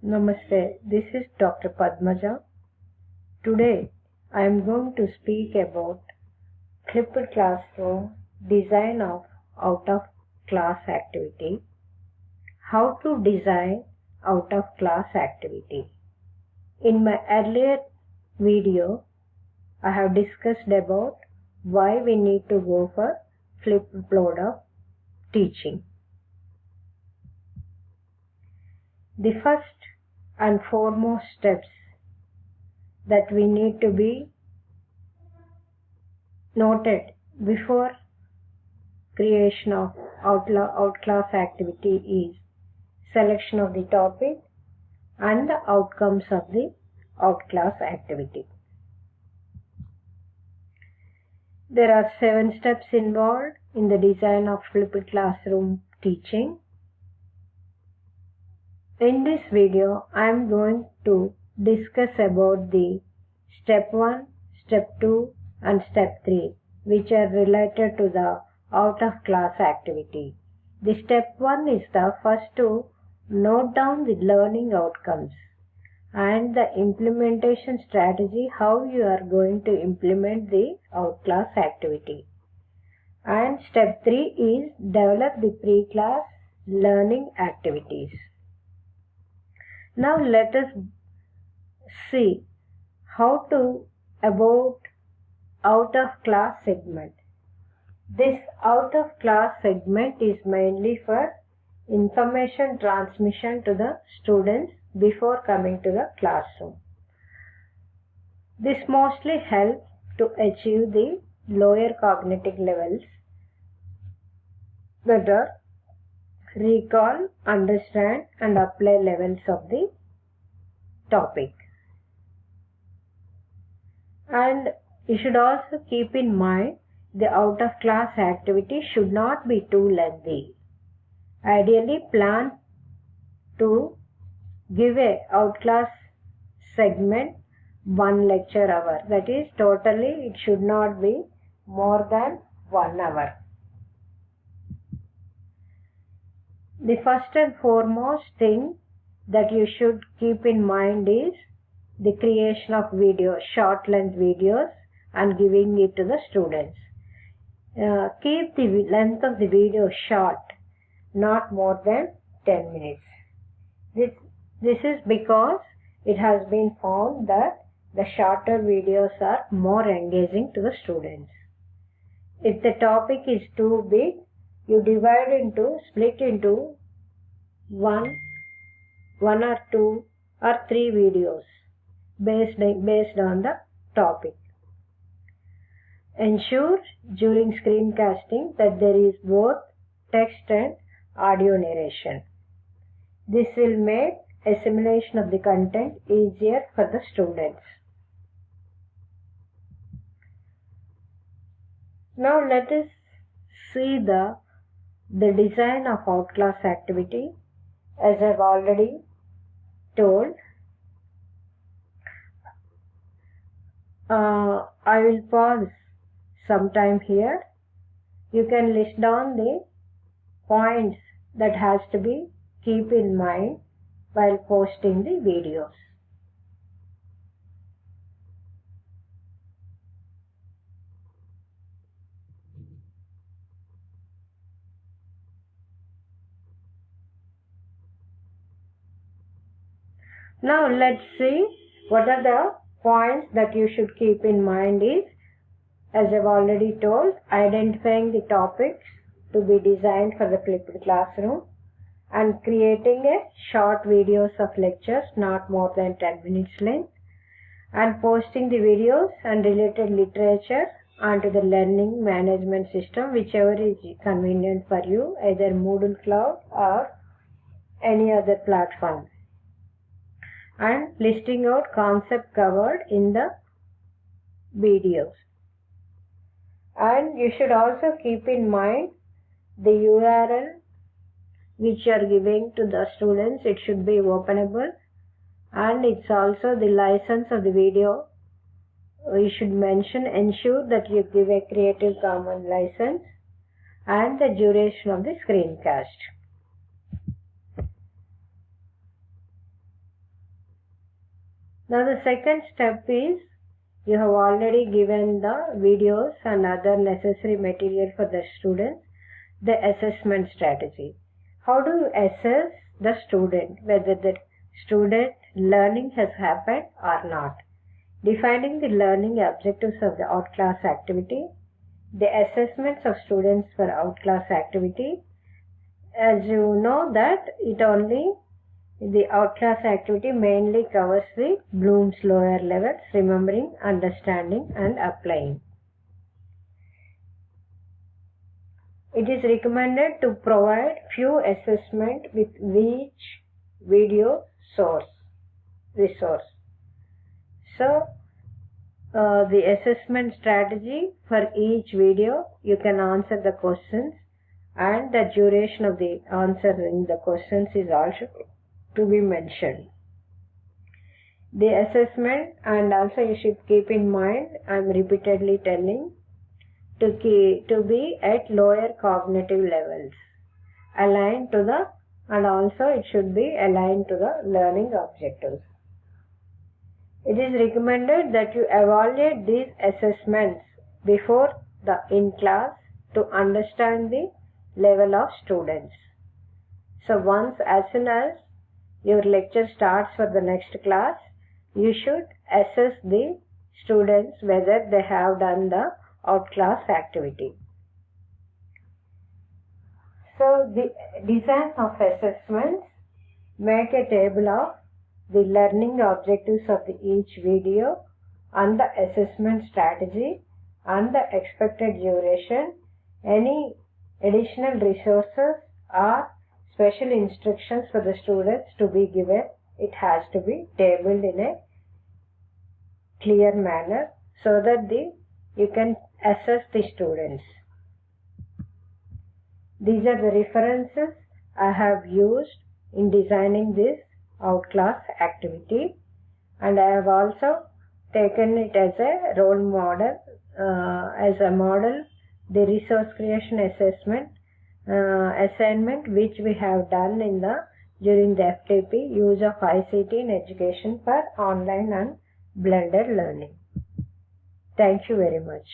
Namaste, this is Dr. Padmaja. Today I am going to speak about flipped classroom, design of out-of-class activity, how to design out-of-class activity. In my earlier video, I have discussed about why we need to go for flipped mode of teaching. The first and foremost steps that we need to be noted before creation of outclass activity is selection of the topic and the outcomes of the outclass activity. There are 7 steps involved in the design of flipped classroom teaching. In this video, I am going to discuss about the step 1, step 2 and step 3 which are related to the out of class activity. The step 1 is the first to note down the learning outcomes and the implementation strategy, how you are going to implement the outclass activity. And step 3 is develop the pre-class learning activities. Now let us see how to about out of class segment. This out of class segment is mainly for information transmission to the students before coming to the classroom. This mostly helps to achieve the lower cognitive levels that are recall, understand and apply levels of the topic. And you should also keep in mind the out of class activity should not be too lengthy. Ideally plan to give a outclass segment 1 lecture hour. That is totally it should not be more than 1 hour. The first and foremost thing that you should keep in mind is the creation of videos, short length videos and giving it to the students. Keep the length of the video short, not more than 10 minutes. This is because it has been found that the shorter videos are more engaging to the students. If the topic is too big, you split into one or 2 or 3 videos based on the topic. Ensure during screencasting that there is both text and audio narration. This will make assimilation of the content easier for the students. Now let us see the design of outclass activity. As I have already told, I will pause sometime here. You can list down the points that has to be keep in mind while posting the videos. Now let's see what are the points that you should keep in mind is, as I've already told, identifying the topics to be designed for the flipped classroom and creating a short videos of lectures not more than 10 minutes length and posting the videos and related literature onto the learning management system, whichever is convenient for you, either Moodle Cloud or any other platform, and listing out concept covered in the videos. And you should also keep in mind the URL which you are giving to the students. It should be openable, and it's also the license of the video. You should ensure that you give a Creative Commons license and the duration of the screencast. Now the second step is, you have already given the videos and other necessary material for the students, the assessment strategy. How do you assess the student, whether the student learning has happened or not? Defining the learning objectives of the outclass activity, the assessments of students for outclass activity. As you know that the outclass activity mainly covers the Bloom's lower levels, remembering, understanding and applying. It is recommended to provide few assessment with each video resource. So the assessment strategy for each video, you can answer the questions, and the duration of the answering the questions is also to be mentioned. The assessment, and also you should keep in mind, I am repeatedly telling, to be at lower cognitive levels, aligned to the, and also it should be aligned to the learning objectives. It is recommended that you evaluate these assessments before the in-class to understand the level of students. So as soon as your lecture starts for the next class, you should assess the students whether they have done the outclass activity. So the design of assessments, make a table of the learning objectives of each video and the assessment strategy and the expected duration. Any additional resources or special instructions for the students to be given, it has to be tabled in a clear manner so that you can assess the students. These are the references I have used in designing this outclass activity, and I have also taken it as a role model, the resource creation assessment assignment which we have done during the FTP, use of ICT in education for online and blended learning. Thank you very much.